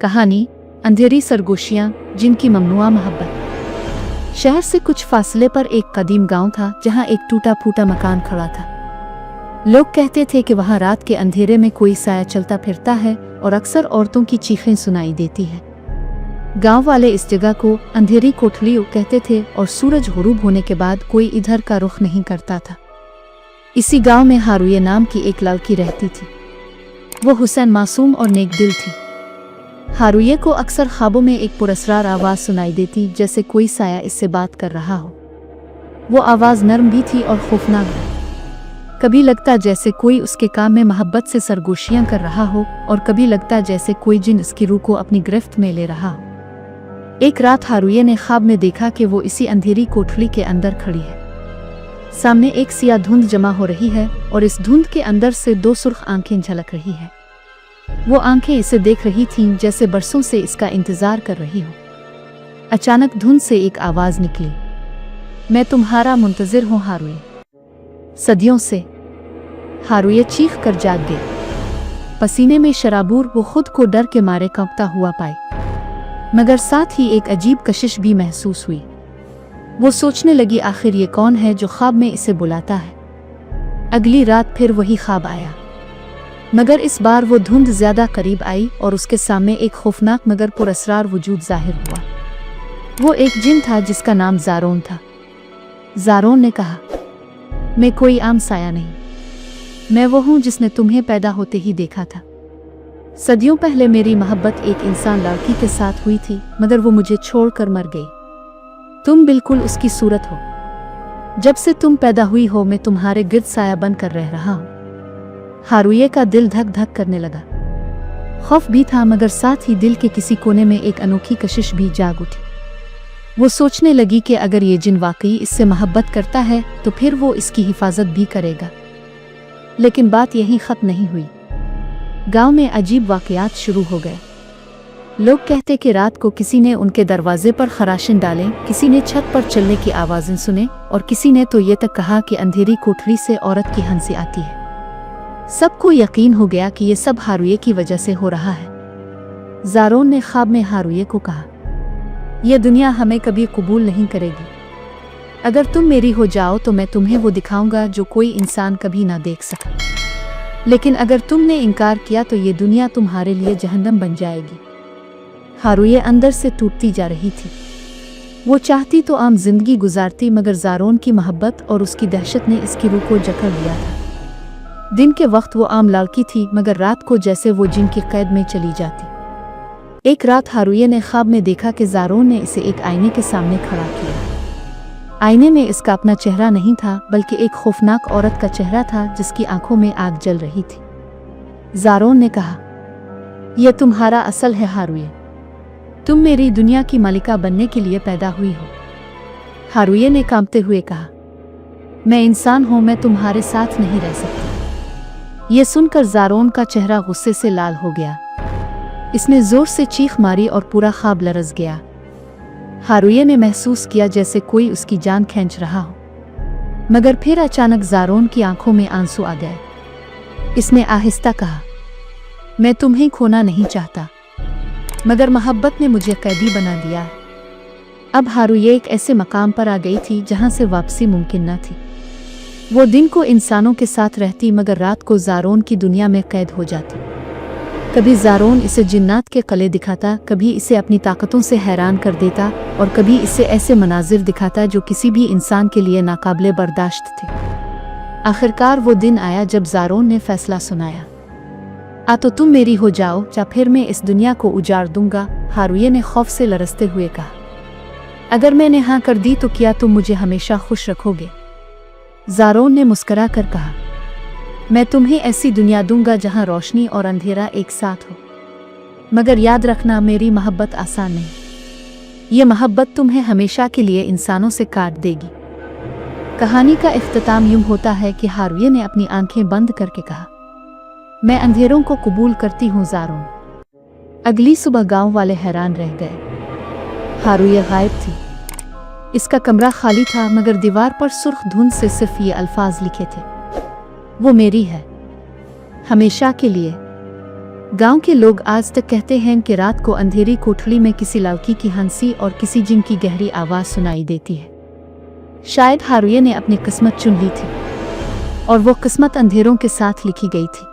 कहानी अंधेरी सरगोशियां जिनकी ममनुआ मोहब्बत। शहर से कुछ फासले पर एक कदीम गांव था जहां एक टूटा फूटा मकान खड़ा था। लोग कहते थे कि वहां रात के अंधेरे में कोई साया चलता फिरता है और अक्सर औरतों की चीखें सुनाई देती है। गांव वाले इस जगह को अंधेरी कोठरी कहते थे और सूरज गुरूब होने के बाद कोई इधर का रुख नहीं करता था। इसी गांव में हारुये नाम की एक लड़की रहती थी। वो हुसैन मासूम और नेक दिल थी। हारुये को अक्सर ख्वाबों में एक पुरस्रार आवाज़ सुनाई देती, जैसे कोई साया इससे बात कर रहा हो। वो आवाज़ नरम भी थी और खौफनाक भी। कभी लगता जैसे कोई उसके काम में मोहब्बत से सरगोशियां कर रहा हो और कभी लगता जैसे कोई जिन इसकी रूह को अपनी गिरफ्त में ले रहा हो। एक रात हारुये ने ख्वाब में देखा कि वो इसी अंधेरी कोठरी के अंदर खड़ी है। सामने एक सियाह धुंध जमा हो रही है और इस धुंध के अंदर से दो सुर्ख आंखें झलक रही है। वो आंखें इसे देख रही थीं जैसे बरसों से इसका इंतजार कर रही हो। अचानक धुंध से एक आवाज निकली, मैं तुम्हारा मुंतजिर हूँ हारुये। सदियों से। हारुये चीख कर जाग गए। पसीने में शराबूर वो खुद को डर के मारे कांपता हुआ पाई, मगर साथ ही एक अजीब कशिश भी महसूस हुई। वो सोचने लगी, आखिर ये कौन है जो ख्वाब में इसे बुलाता है। अगली रात फिर वही ख्वाब आया, मगर इस बार वो धुंध ज्यादा करीब आई और उसके सामने एक खौफनाक मगर पुरस्रार वजूद जाहिर हुआ। वो एक जिन था जिसका नाम ज़ारोन था। ज़ारोन ने कहा, मैं कोई आम साया नहीं, मैं वो हूँ जिसने तुम्हें पैदा होते ही देखा था। सदियों पहले मेरी मोहब्बत एक इंसान लड़की के साथ हुई थी, मगर वो मुझे छोड़कर मर गई। तुम बिल्कुल उसकी सूरत हो। जब से तुम पैदा हुई हो मैं तुम्हारे गिर्द साया बनकर रह रहा हूँ। हारुये का दिल धक धक करने लगा। खौफ भी था, मगर साथ ही दिल के किसी कोने में एक अनोखी कशिश भी जाग उठी। वो सोचने लगी कि अगर ये जिन वाकई इससे मोहब्बत करता है तो फिर वो इसकी हिफाजत भी करेगा। लेकिन बात यहीं खत्म नहीं हुई। गांव में अजीब वाकयात शुरू हो गए। लोग कहते कि रात को किसी ने उनके दरवाजे पर खराशिन डाले, किसी ने छत पर चलने की आवाज़ें सुने और किसी ने तो ये तक कहा कि अंधेरी कोठरी से औरत की हंसी आती है। सबको यकीन हो गया कि ये सब हारुये की वजह से हो रहा है। ज़ारोन ने ख्वाब में हारुये को कहा, यह दुनिया हमें कभी कबूल नहीं करेगी। अगर तुम मेरी हो जाओ तो मैं तुम्हें वो दिखाऊंगा जो कोई इंसान कभी ना देख सका। लेकिन अगर तुमने इनकार किया तो ये दुनिया तुम्हारे लिए जहन्नम बन जाएगी। हारुये अंदर से टूटती जा रही थी। वो चाहती तो आम जिंदगी गुजारती, मगर ज़ारोन की मोहब्बत और उसकी दहशत ने इसकी रूह को जकड़ लिया था। दिन के वक्त वो आम लड़की थी, मगर रात को जैसे वो जिन की कैद में चली जाती। एक रात हारुये ने ख्वाब में देखा कि ज़ारोन ने इसे एक आईने के सामने खड़ा किया। आईने में इसका अपना चेहरा नहीं था, बल्कि एक खौफनाक औरत का चेहरा था जिसकी आंखों में आग जल रही थी। ज़ारोन ने कहा, यह तुम्हारा असल है हारुये, तुम मेरी दुनिया की मालिका बनने के लिए पैदा हुई हो। हारुये ने कांपते हुए कहा, मैं इंसान हूँ, मैं तुम्हारे साथ नहीं रह सकती। ये सुनकर ज़ारोन का चेहरा गुस्से से लाल हो गया। इसने जोर से चीख मारी और पूरा ख्वाब लरज़ गया। हारुये ने महसूस किया जैसे कोई उसकी जान खींच रहा हो, मगर फिर अचानक ज़ारोन की आंखों में आंसू आ गए। इसने आहिस्ता कहा, मैं तुम्हें खोना नहीं चाहता, मगर मोहब्बत ने मुझे कैदी बना दिया है। अब हारुये एक ऐसे मकाम पर आ गई थी जहां से वापसी मुमकिन न थी। वो दिन को इंसानों के साथ रहती, मगर रात को ज़ारोन की दुनिया में कैद हो जाती। कभी ज़ारोन इसे जिन्नात के कले दिखाता, कभी इसे अपनी ताकतों से हैरान कर देता और कभी इसे ऐसे मनाजिर दिखाता जो किसी भी इंसान के लिए नाकाबिले बर्दाश्त थे। आखिरकार वो दिन आया जब ज़ारोन ने फैसला सुनाया, आ तो तुम मेरी हो जाओ या फिर मैं इस दुनिया को उजाड़ दूंगा। हारुये ने खौफ से लरसते हुए कहा, अगर मैंने हाँ कर दी तो क्या तुम मुझे हमेशा खुश रखोगे? ज़ारोन ने मुस्करा कर कहा, मैं तुम्हें ऐसी दुनिया दूंगा जहां रोशनी और अंधेरा एक साथ हो। मगर याद रखना, मेरी मोहब्बत आसान नहीं। ये मोहब्बत तुम्हें हमेशा के लिए इंसानों से काट देगी। कहानी का इख्तिताम यूं होता है कि हारुये ने अपनी आंखें बंद करके कहा, मैं अंधेरों को कबूल करती हूँ ज़ारोन। अगली सुबह गांव वाले हैरान रह गए। हारुये गायब थी। इसका कमरा खाली था, मगर दीवार पर सुर्ख धुंध से सिर्फ ये अल्फाज लिखे थे, वो मेरी है हमेशा के लिए। गांव के लोग आज तक कहते हैं कि रात को अंधेरी कोठरी में किसी लड़की की हंसी और किसी जिन की गहरी आवाज सुनाई देती है। शायद हारुये ने अपनी किस्मत चुन ली थी और वो किस्मत अंधेरों के साथ लिखी गई थी।